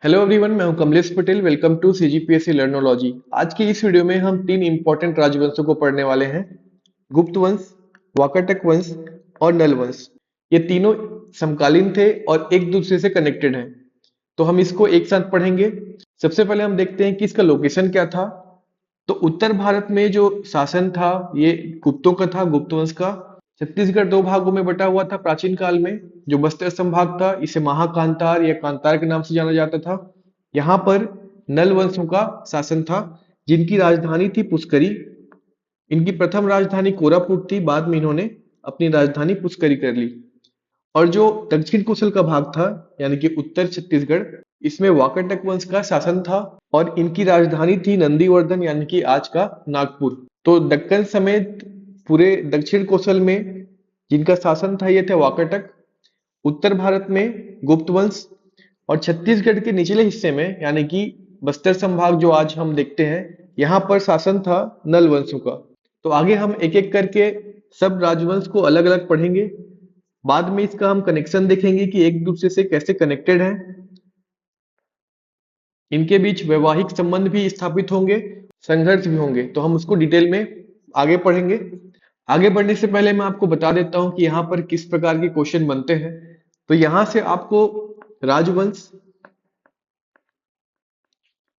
Hello everyone, मैं हूं Kamlesh Patel. Welcome to CGPSC Learnology. आज की इस वीडियो में हम तीन इंपॉर्टेंट राजवंशों को पढ़ने वाले हैं। गुप्त वंश, वाकाटक वंश और नल वंश। ये तीनों समकालीन थे और एक दूसरे से कनेक्टेड हैं, तो हम इसको एक साथ पढ़ेंगे। सबसे पहले हम देखते हैं कि इसका लोकेशन क्या था। तो उत्तर भारत में जो शासन था ये गुप्तों का था, गुप्त वंश का। छत्तीसगढ़ दो भागों में बटा हुआ था प्राचीन काल में। जो बस्तर संभाग था इसे महाकांतार या कांतार के नाम से जाना जाता था। यहाँ पर नल वंशों का शासन था, जिनकी राजधानी थी पुष्करी। इनकी प्रथम राजधानी कोरापुट थी, बाद में इन्होंने अपनी राजधानी पुष्करी कर ली। और जो दक्षिण कोसल का भाग था यानी कि उत्तर छत्तीसगढ़, इसमें वाकाटक वंश का शासन था और इनकी राजधानी थी नंदीवर्धन यानी कि आज का नागपुर। तो दक्कन समेत पूरे दक्षिण कोसल में जिनका शासन था ये थे वाकाटक। उत्तर भारत में गुप्त वंश और छत्तीसगढ़ के निचले हिस्से में यानी कि बस्तर संभाग जो आज हम देखते हैं, यहाँ पर शासन था नल वंशों का। तो आगे हम एक एक करके सब राजवंश को अलग अलग पढ़ेंगे। बाद में इसका हम कनेक्शन देखेंगे कि एक दूसरे से कैसे कनेक्टेड हैं। इनके बीच वैवाहिक संबंध भी स्थापित होंगे, संघर्ष भी होंगे, तो हम उसको डिटेल में आगे पढ़ेंगे। आगे बढ़ने से पहले मैं आपको बता देता हूं कि यहाँ पर किस प्रकार के क्वेश्चन बनते हैं। तो यहाँ से आपको राजवंश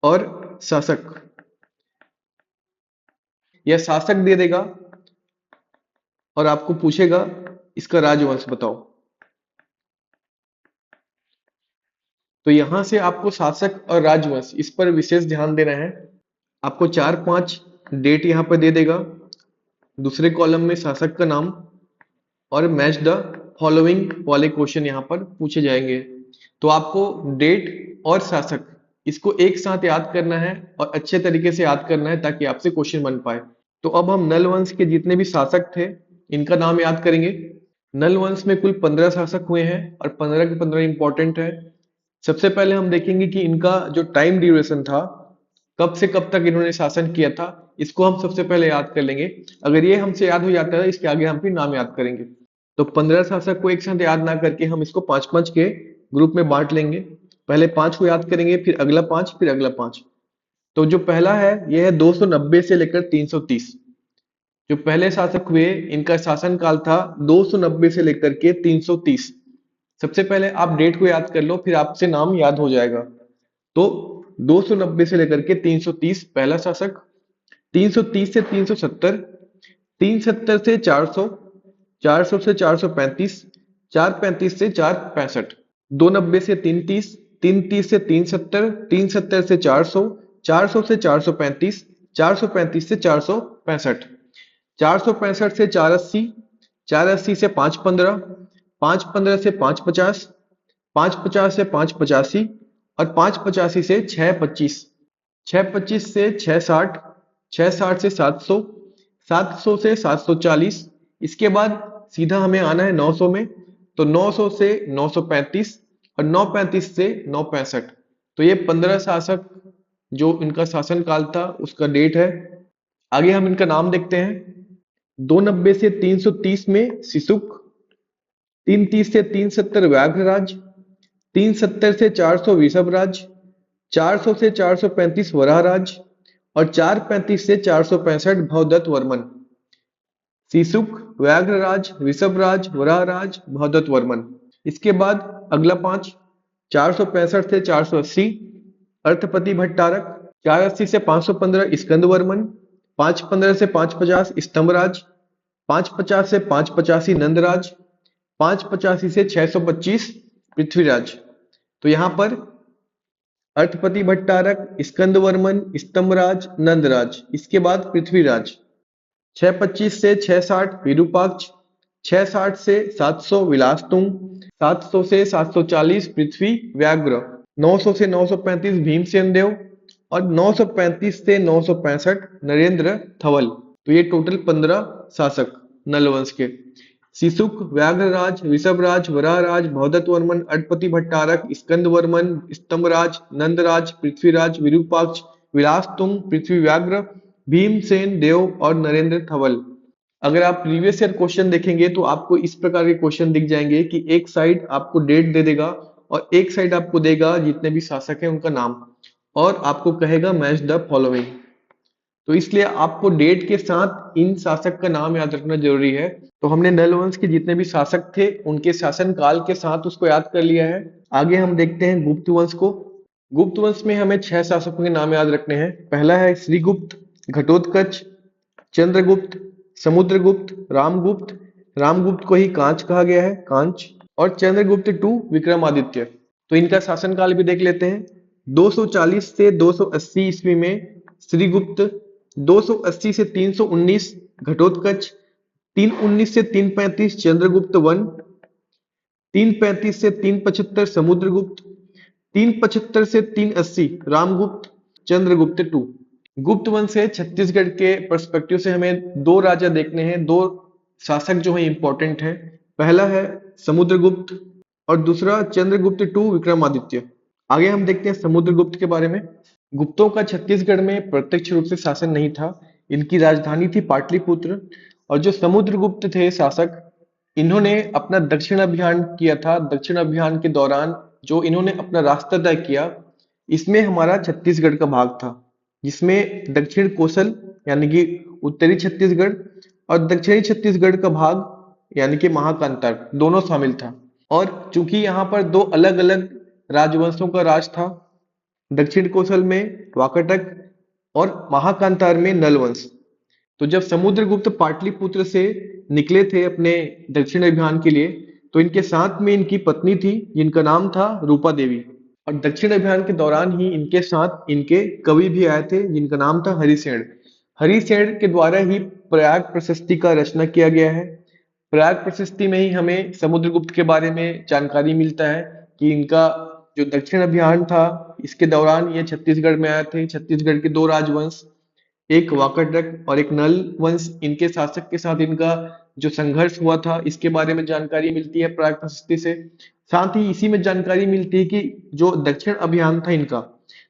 और शासक या शासक दे देगा और आपको पूछेगा इसका राजवंश बताओ। तो यहां से आपको शासक और राजवंश इस पर विशेष ध्यान देना है। आपको 4-5 डेट यहाँ पर दे देगा। दूसरे कॉलम में शासक का नाम और मैच द फॉलोइंग वाले क्वेश्चन यहाँ पर पूछे जाएंगे। तो आपको डेट और शासक इसको एक साथ याद करना है और अच्छे तरीके से याद करना है ताकि आपसे क्वेश्चन बन पाए। तो अब हम नल वंश के जितने भी शासक थे इनका नाम याद करेंगे। नल वंश में कुल 15 शासक हुए हैं और 15 के 15 इंपॉर्टेंट है। सबसे पहले हम देखेंगे कि इनका जो टाइम ड्यूरेशन था, कब से कब तक इन्होंने शासन किया था, इसको हम सबसे पहले याद कर लेंगे। अगर ये हमसे याद हो जाता है इसके आगे हम फिर नाम याद करेंगे। तो 15 शासक को एक साथ याद ना करके हम इसको 5-5 के ग्रुप में बांट लेंगे। पहले 5 को याद करेंगे, फिर अगला 5, फिर अगला 5। तो जो पहला है यह है 290 से लेकर 330। जो पहले शासक हुए इनका शासन काल था 290 से लेकर के 330। सबसे पहले आप डेट को याद कर लो, फिर आपसे नाम याद हो जाएगा। तो 290 से लेकर के 330 पहला शासक, 330 से 370, 370 से 400, 400 से 435, 435 से 465, 290 से 330, 330 से 370, 370 से 400, 400 से 435, 435 से 465, 465 से 480, 480 से 515, 515 से 550, 550 से 585 और 585 से 625, 625 से 660, 660 से 700, 700 से 740। इसके बाद सीधा हमें आना है 900 में। तो 900 से 935 और 935 से 965। तो ये 15 शासक जो इनका शासन काल था उसका डेट है। आगे हम इनका नाम देखते हैं। 290 से 330 में शिशुक, 330 से 370 व्याघ्रराज, 370 से 400 वृषभराज, 400 से 435 वराहराज और 435 से 465 भवदत्त वर्मन। शिशुक, व्याघ्रराज, ऋषभराज, वराहराज, भवदत्त वर्मन। इसके बाद अगला 5, 465 से 480 अर्थपति भट्टारक, 480 से 515 स्कंद वर्मन, 515 से 550 स्तंभराज, 550 से 585 नंदराज, 585 से 625 पृथ्वीराज। तो यहाँ पर अर्थपति भट्टारक, स्कंद वर्मन, स्तंभराज, नंदराज, इसके बाद पृथ्वीराज। 625 से 660 विरूपाक्ष, 660 से 700 विलासतुंग, 700 से 740 पृथ्वी व्याघ्र, 900 से 935 भीमसेन देव और 935 से 965 नरेंद्र थवल। तो ये टोटल 15 शासक नल वंश के। शिशुक, व्याघ्रराज, ऋषभराज, वराहराज, भवदत्त वर्मन, अटपति भट्टारक, स्कंद वर्मन, स्तंभराज, नंदराज, पृथ्वीराज, विरूपाक्ष, विलासतुंग, पृथ्वी व्याघ्र, भीमसेन देव और नरेंद्र थवल। अगर आप प्रीवियस ईयर क्वेश्चन देखेंगे तो आपको इस प्रकार के क्वेश्चन दिख जाएंगे कि एक साइड आपको डेट दे देगा और एक साइड आपको देगा जितने भी शासक हैं उनका नाम, और आपको कहेगा मैच द फॉलोइंग। तो इसलिए आपको डेट के साथ इन शासक का नाम याद रखना जरूरी है। तो हमने नल वंश के जितने भी शासक थे उनके शासन काल के साथ उसको याद कर लिया है। आगे हम देखते हैं गुप्त वंश को। गुप्त वंश में हमें 6 शासकों के नाम याद रखने हैं। पहला है श्रीगुप्त, घटोत्कच, चंद्रगुप्त, समुद्रगुप्त, रामगुप्त। रामगुप्त को ही कांच कहा गया है, कांच। और चंद्रगुप्त टू विक्रमादित्य। तो इनका शासनकाल भी देख लेते हैं। 240 से 280 ईस्वी में श्रीगुप्त, 280 से 319 घटोत्कच, 319 से 335 चंद्रगुप्त वन, 335 से 375 समुद्रगुप्त, 375 से 380 रामगुप्त, चंद्रगुप्त टू। गुप्त वंश से छत्तीसगढ़ के पर्सपेक्टिव से हमें दो राजा देखने हैं, दो शासक जो है इंपॉर्टेंट है। पहला है समुद्रगुप्त और दूसरा चंद्रगुप्त टू विक्रमादित्य। आगे हम देखते हैं समुद्रगुप्त के बारे में। गुप्तों का छत्तीसगढ़ में प्रत्यक्ष रूप से शासन नहीं था। इनकी राजधानी थी पाटलिपुत्र। और जो समुद्रगुप्त थे शासक, इन्होंने अपना दक्षिण अभियान किया था। दक्षिण अभियान के दौरान जो इन्होंने अपना रास्ता तय किया, इसमें हमारा छत्तीसगढ़ का भाग था, जिसमें दक्षिण कोसल यानी कि उत्तरी छत्तीसगढ़ और दक्षिणी छत्तीसगढ़ का भाग यानी कि महाकांतार दोनों शामिल था। और चूंकि यहाँ पर दो अलग अलग राजवंशों का राज था, दक्षिण कोसल में वाकाटक और महाकांतार में नलवंश। तो जब समुद्रगुप्त पाटलिपुत्र से निकले थे अपने दक्षिण अभियान के लिए, तो इनके साथ में इनकी पत्नी थी जिनका नाम था रूपा देवी। और दक्षिण अभियान के दौरान ही इनके साथ इनके कवि भी आए थे जिनका नाम था हरिसेन। हरिसेन के द्वारा ही प्रयाग प्रशस्ति का रचना किया गया है। प्रयाग प्रशस्ति में ही हमें समुद्रगुप्त के बारे में जानकारी मिलता है कि इनका जो दक्षिण अभियान था इसके दौरान ये छत्तीसगढ़ में आए थे। छत्तीसगढ़ के दो राजवंश, एक वाकाटक और एक नल वंश, इनके शासक के साथ इनका जो संघर्ष हुआ था इसके बारे में जानकारी मिलती है प्रयाग प्रशस्ति से। साथ ही इसी में जानकारी मिलती है कि जो दक्षिण अभियान था इनका,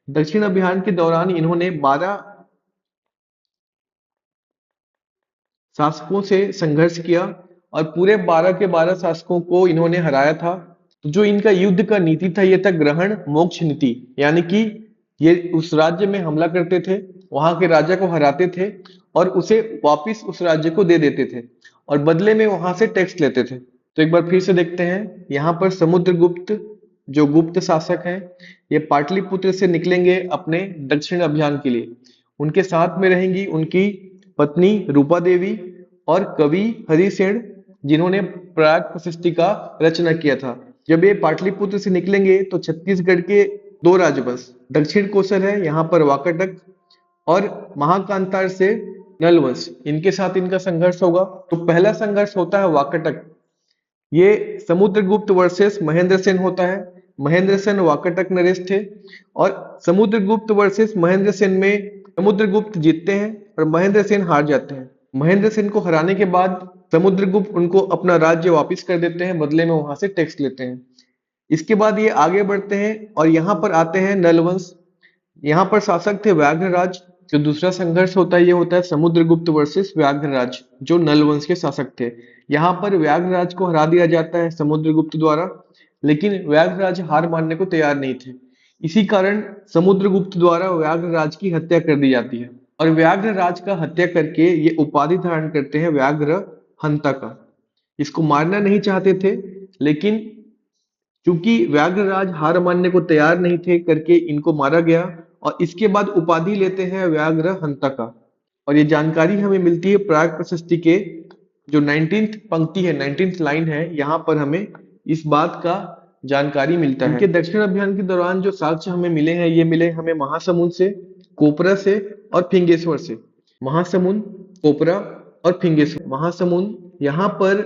दक्षिण अभियान के दौरान इन्होंने 12 शासकों से संघर्ष किया और पूरे 12 के 12 शासकों को इन्होंने हराया था। तो जो इनका युद्ध का नीति था ये था ग्रहण मोक्ष नीति, यानी कि ये उस राज्य में हमला करते थे, वहां के राजा को हराते थे और उसे वापिस उस राज्य को दे देते थे और बदले में वहां से टैक्स लेते थे। तो एक बार फिर से देखते हैं, यहाँ पर समुद्रगुप्त जो गुप्त शासक हैं, ये पाटलिपुत्र से निकलेंगे अपने दक्षिण अभियान के लिए। उनके साथ में रहेंगी उनकी पत्नी रूपा देवी और कवि हरिसेन, जिन्होंने प्रयाग प्रशस्ति का रचना किया था। जब ये पाटलिपुत्र से निकलेंगे तो छत्तीसगढ़ के दो राजवंश, दक्षिण कोसल है यहाँ पर वाकाटक और महाकांतार से नलवंश, इनके साथ इनका संघर्ष होगा। तो पहला संघर्ष होता है वाकाटक। ये समुद्रगुप्त वर्सेस महेंद्र सेन होता है। महेंद्र सेन वाकाटक नरेश थे और समुद्रगुप्त वर्सेस महेंद्र सेन में समुद्रगुप्त जीतते हैं और महेंद्र सेन हार जाते हैं। महेंद्र सेन को हराने के बाद समुद्रगुप्त उनको अपना राज्य वापस कर देते हैं, बदले में वहां से टैक्स लेते हैं। इसके बाद ये आगे बढ़ते हैं और यहाँ पर आते हैं नलवंश। यहाँ पर शासक थे व्याघ्रराज। जो दूसरा संघर्ष होता है ये होता है समुद्रगुप्त वर्सेस व्याघ्रराज, जो नलवंश के शासक थे। यहाँ पर व्याघ्रराज को हरा दिया जाता है समुद्रगुप्त द्वारा, लेकिन व्याघ्रराज हार मानने को तैयार नहीं थे। इसी कारण समुद्रगुप्त द्वारा व्याघ्रराज की हत्या कर दी जाती है और व्याघ्रराज का हत्या करके ये उपाधि धारण करते हैं व्याघ्र हंता का। इसको मारना नहीं चाहते थे, लेकिन चूंकि व्याघ्रराज हार मानने को तैयार नहीं थे करके इनको मारा गया और इसके बाद उपाधि लेते हैं व्याघ्र हंता का। और ये जानकारी हमें मिलती है प्रयाग प्रशस्ति के जो 19th पंक्ति है, 19th लाइन है, यहाँ पर हमें इस बात का जानकारी मिलता है। इनके दक्षिण अभियान के दौरान जो साक्ष्य हमें मिले हैं ये मिले हमें महासमुंद से, कोपरा से और फिंगेश्वर से। महासमुंद, कोपरा और फिंगेश्वर। महासमुंद यहाँ पर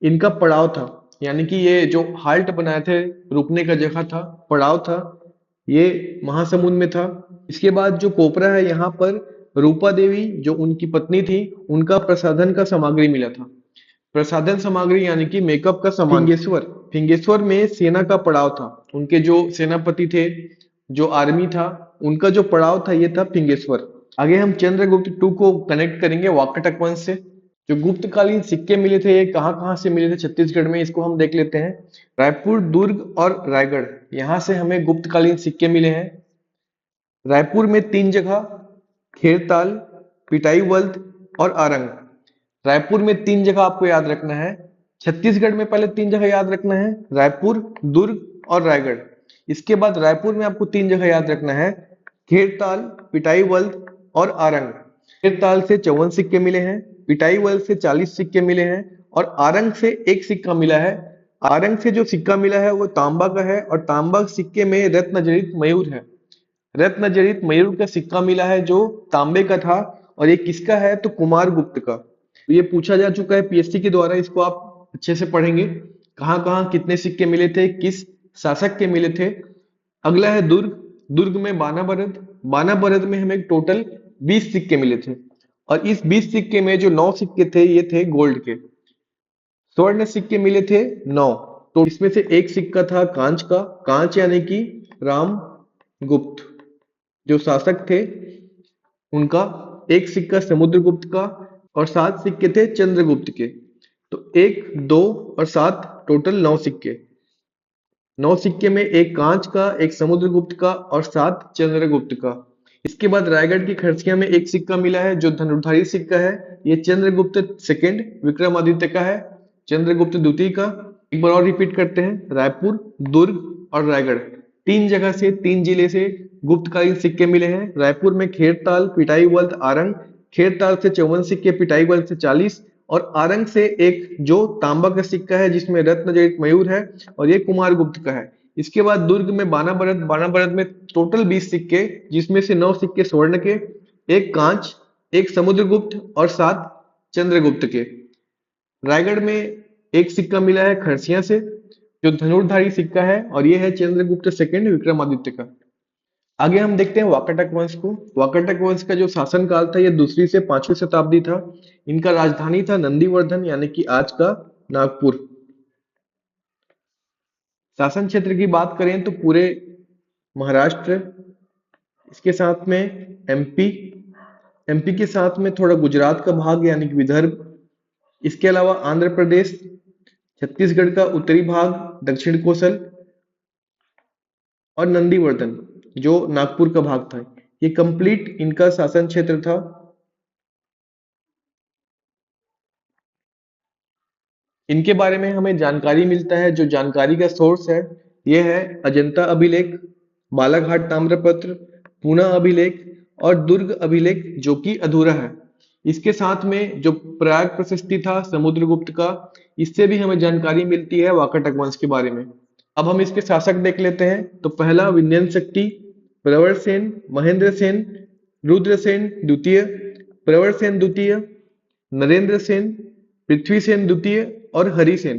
इनका पड़ाव था, यानी कि ये जो हाल्ट बनाए थे, रुकने का जगह था, पड़ाव था, ये महासमुंद में था। इसके बाद जो कोपरा है यहाँ पर रूपा देवी जो उनकी पत्नी थी उनका प्रसाधन का सामग्री मिला था। प्रसाधन सामग्री यानी कि मेकअप का सामान। फिंगेश्वर, फिंगेश्वर में सेना का पड़ाव था। उनके जो सेनापति थे, जो आर्मी था, उनका जो पड़ाव था ये था फिंगेश्वर। आगे हम चंद्रगुप्त टू को कनेक्ट करेंगे वाकाटक वंश से। जो गुप्तकालीन सिक्के मिले थे ये कहाँ कहाँ से मिले थे छत्तीसगढ़ में, इसको हम देख लेते हैं। रायपुर, दुर्ग और रायगढ़, यहाँ से हमें गुप्तकालीन सिक्के मिले हैं। रायपुर में 3 जगह, खेरताल, पिटाईवल्त और आरंग। रायपुर में 3 जगह आपको याद रखना है। छत्तीसगढ़ में पहले 3 जगह याद रखना है, रायपुर, दुर्ग और रायगढ़। इसके बाद रायपुर में आपको 3 जगह याद रखना है, खेरताल, पिटाईवल्त और आरंग। खेरताल से 54 सिक्के मिले हैं, पिटाईवल्त से 40 सिक्के मिले हैं और आरंग से एक सिक्का मिला है। आरंग से जो सिक्का मिला है वो तांबा का है और तांबा सिक्के में रत्न जड़ित मयूर है। रत्न जड़ित मयूर का सिक्का मिला है जो तांबे का था। और ये किसका है, तो कुमार गुप्त का। ये पूछा जा चुका है पीएससी के द्वारा, इसको आप अच्छे से पढ़ेंगे। कहाँ कहाँ कितने सिक्के मिले थे, किस शासक के मिले थे। अगला है दुर्ग। दुर्ग में बानाबरद। बानाबरद में हमें टोटल 20 सिक्के मिले थे और इस 20 सिक्के में जो 9 सिक्के थे ये थे गोल्ड के। स्वर्ण सिक्के मिले थे 9। तो इसमें से एक सिक्का था कांच का, कांच यानी कि राम गुप्त जो शासक थे उनका। एक सिक्का समुद्रगुप्त का और 7 सिक्के थे चंद्रगुप्त के। तो 1, 2 और 7 टोटल 9 सिक्के। 9 सिक्के में एक कांच का, एक समुद्रगुप्त का और 7 चंद्रगुप्त का। इसके बाद रायगढ़ की खरसिया में एक सिक्का मिला है जो धनुर्धारी सिक्का है। ये चंद्रगुप्त सेकंड विक्रमादित्य का है, चंद्रगुप्त द्वितीय का। एक बार और रिपीट करते हैं, रायपुर, दुर्ग और रायगढ़ 3 जगह से, 3 जिले से गुप्तकालीन सिक्के मिले हैं। रायपुर में खेरताल, पिटाईवल्त, आरंग। खेरताल से 54 सिक्के, पिटाईवल्त से 40 और आरंग से एक जो तांबा का सिक्का है जिसमें रत्न जड़ित मयूर है और ये कुमार गुप्त का है। इसके बाद दुर्ग में बानाबरद। बानाबरद में टोटल 20 सिक्के जिसमें से 9 सिक्के स्वर्ण के, एक कांच, एक समुद्रगुप्त और 7 चंद्रगुप्त के। रायगढ़ में एक सिक्का मिला है खरसिया से जो धनुर्धारी सिक्का है और ये है चंद्रगुप्त सेकंड विक्रमादित्य का। आगे हम देखते हैं वाकाटक वंश को। वाकाटक वंश का जो शासन काल था ये 2री से 5वीं शताब्दी था। इनका राजधानी था नंदीवर्धन यानी कि आज का नागपुर। शासन क्षेत्र की बात करें तो पूरे महाराष्ट्र, इसके साथ में एमपी, एमपी के साथ में थोड़ा गुजरात का भाग यानी कि विदर्भ, इसके अलावा आंध्र प्रदेश, छत्तीसगढ़ का उत्तरी भाग, दक्षिण कोसल और नंदीवर्धन जो नागपुर का भाग था। ये कंप्लीट इनका शासन क्षेत्र था। इनके बारे में हमें जानकारी मिलता है, जो जानकारी का सोर्स है ये है अजंता अभिलेख, बालाघाट ताम्रपत्र, पूना अभिलेख और दुर्ग अभिलेख जो कि अधूरा है। इसके साथ में जो प्रयाग प्रशस्ति था समुद्रगुप्त का, इससे भी हमें जानकारी मिलती है वाकाटक वंश के बारे में। अब हम इसके शासक देख लेते हैं। तो पहला विन्यन शक्ति, प्रवर सेन, महेंद्र सेन, रुद्रसेन द्वितीय, प्रवर सेन द्वितीय, नरेंद्र सेन, पृथ्वी सेन द्वितीय और हरिसेन।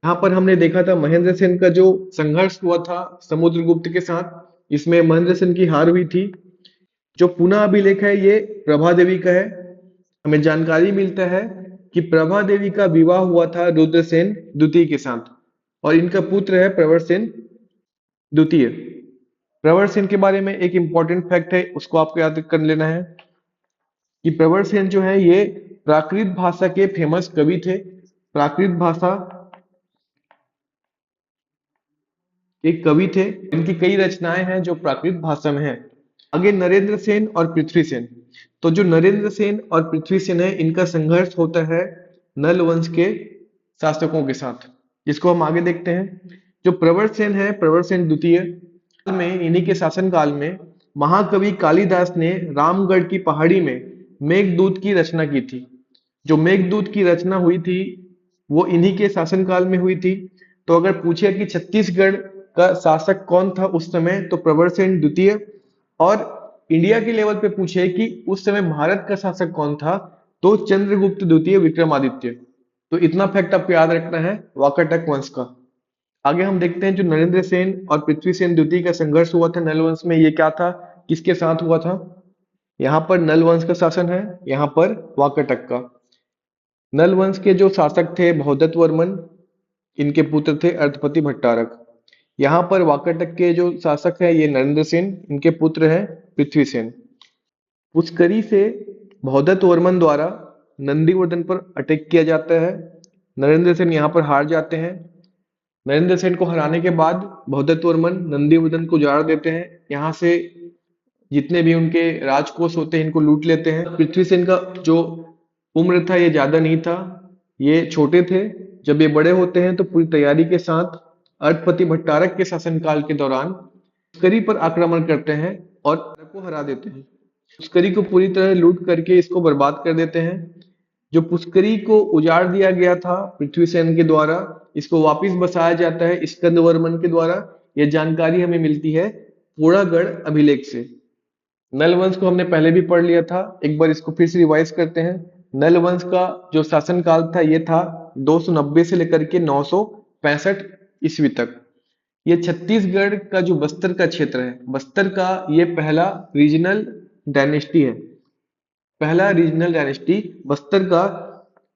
यहाँ पर हमने देखा था महेंद्र सेन का जो संघर्ष हुआ था समुद्रगुप्त के साथ, इसमें महेंद्र सेन की हार हुई थी। जो पूना अभिलेख है ये प्रभा देवी का है। हमें जानकारी मिलता है कि प्रभा देवी का विवाह हुआ था रुद्रसेन द्वितीय के साथ और इनका पुत्र है प्रवर सेन द्वितीय। प्रवर सेन के बारे में एक इंपॉर्टेंट फैक्ट है, उसको आपको याद कर लेना है कि प्रवर सेन जो है ये प्राकृत भाषा के फेमस कवि थे। प्राकृत भाषा के कवि थे, इनकी कई रचनाएं हैं जो प्राकृत भाषा में है। आगे नरेंद्र सेन और पृथ्वी सेन। तो जो नरेंद्र सेन और पृथ्वी सेन है इनका संघर्ष होता है नल वंश के शासकों के साथ, जिसको हम आगे देखते हैं। जो प्रवर सेन है, प्रवर सेन द्वितीय में, इन्हीं के शासनकाल में महाकवि कालिदास ने रामगढ़ की पहाड़ी में मेघदूत की रचना की थी। जो मेघदूत की रचना हुई थी वो इन्हीं के शासनकाल में हुई थी। तो अगर पूछे कि छत्तीसगढ़ का शासक कौन था उस समय, तो प्रवर सेन द्वितीय। और इंडिया के लेवल पे पूछे कि उस समय भारत का शासक कौन था, तो चंद्रगुप्त द्वितीय विक्रमादित्य। तो इतना फैक्ट आपको याद रखना है वाकाटक वंश का। आगे हम देखते हैं जो नरेंद्र सेन और पृथ्वी सेन द्वितीय का संघर्ष हुआ था नल वंश में, ये क्या था, किसके साथ हुआ था। यहाँ पर नल वंश का शासन है, यहाँ पर वाकाटक का। नल वंश के जो शासक थे भौदत्त वर्मन, इनके पुत्र थे अर्धपति भट्टारक। यहाँ पर वाकाटक के जो शासक है ये नरेंद्र सेन, इनके पुत्र हैं पृथ्वी सेन। पुष्करी से भौदत्त वर्मन द्वारा नंदीवर्धन पर अटैक किया जाता है। नरेंद्र सेन यहाँ पर हार जाते हैं। नरेंद्र सेन को हराने के बाद भौदत्त वर्मन नंदीवर्धन को उजाड़ देते हैं। यहाँ से जितने भी उनके राजकोष होते हैं इनको लूट लेते हैं। पृथ्वी सेन का जो उम्र था ये ज्यादा नहीं था, ये छोटे थे। जब ये बड़े होते हैं तो पूरी तैयारी के साथ अर्थपति भट्टारक के शासनकाल के दौरान पुष्करी पर आक्रमण करते हैं और को हरा देते हैं। पुष्करी को पूरी तरह लूट करके इसको बर्बाद कर देते हैं। जो पुष्करी को उजाड़ दिया गया था पृथ्वी सेन के द्वारा, इसको वापस बसाया जाता है स्कंदवर्मन के द्वारा। यह जानकारी हमें मिलती है पोड़ागढ़ अभिलेख से। नल वंश को हमने पहले भी पढ़ लिया था, एक बार इसको फिर से रिवाइज करते हैं। नल वंश का जो शासनकाल था ये था 290 से लेकर के 965 ईस्वी तक। ये छत्तीसगढ़ का जो बस्तर का क्षेत्र है, बस्तर का ये पहला रीजनल डायनेस्टी है। पहला रीजनल डायनेस्टी बस्तर का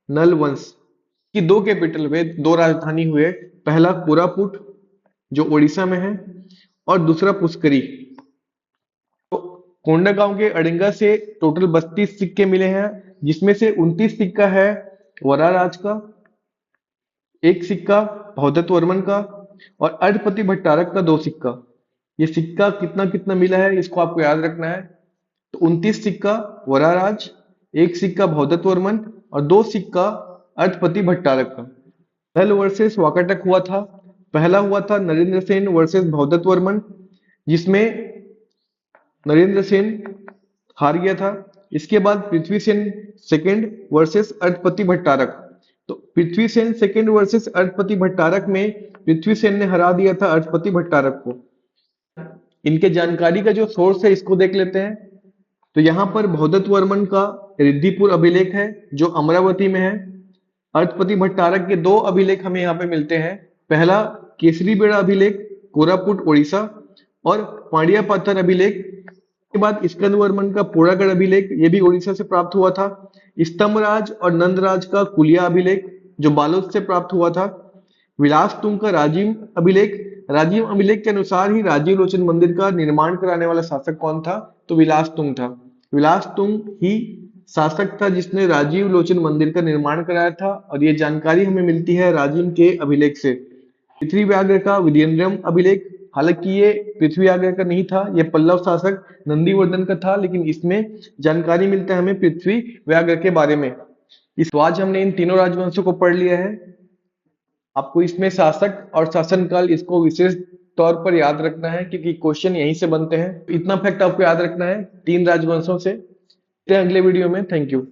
नल वंश की दो कैपिटल हुए, दो राजधानी हुए। पहला कोरापुट जो उड़ीसा में है और दूसरा पुष्करी। तो कोंडागांव के अड़िंगा से टोटल 32 सिक्के मिले हैं, जिसमें से 29 सिक्का है वरा राज का, एक सिक्का भौदत्त वर्मन का और अर्थपति भट्टारक का 2 सिक्का। ये सिक्का कितना कितना मिला है इसको आपको याद रखना है। तो 29 सिक्का वराराज, एक सिक्का भौदत्त वर्मन और 2 सिक्का अर्थपति भट्टारक का। नल वर्सेस वाकाटक हुआ था। पहला हुआ था नरेंद्र सेन वर्सेस भौदत्त वर्मन, जिसमें नरेंद्र सेन हार गया था। इसके बाद पृथ्वी सेन सेकंड वर्सेस अर्थपति भट्टारक। तो पृथ्वी सेन सेकंड वर्सेस अर्थपति भट्टारक में पृथ्वी सेन ने हरा दिया था अर्थपति भट्टारक को। इनके जानकारी का जो सोर्स है इसको देख लेते हैं। तो यहाँ पर भौदत्त वर्मन का रिद्धिपुर अभिलेख है जो अमरावती में है। अर्थपति भट्टारक के 2 अभिलेख हमें यहाँ पे मिलते हैं। पहला केसरी बेड़ा अभिलेख कोरापुट उड़ीसा और पांडिया पाथर अभिलेख। के बाद स्कंदवर्मन का पोड़ागढ़ अभिलेख, ये भी उड़ीसा से प्राप्त हुआ था। स्तंभराज और नंदराज का कुलिया अभिलेख जो बालोद से प्राप्त हुआ था। विलास तुंग का राजिम अभिलेख। राजिम अभिलेख के अनुसार ही राजीव लोचन मंदिर का निर्माण कराने वाला शासक कौन था? तो विलास तुंग था। विलास तुंग ही शासक था जिसने राजीव लोचन मंदिर का निर्माण कराया था और ये जानकारी हमें मिलती है राजिम के अभिलेख से। पृथ्वी व्याघ्र का विजेंद्रम अभिलेख, हालांकि ये पृथ्वी व्याघ्र का नहीं था, ये पल्लव शासक नंदीवर्धन का था, लेकिन इसमें जानकारी मिलता है हमें पृथ्वी व्याघ्र के बारे में। तो आज हमने इन तीनों राजवंशों को पढ़ लिया है। आपको इसमें शासक और शासनकाल इसको विशेष तौर पर याद रखना है क्योंकि क्वेश्चन यहीं से बनते हैं। इतना फैक्ट आपको याद रखना है 3 राजवंशों से। अगले वीडियो में। Thank you.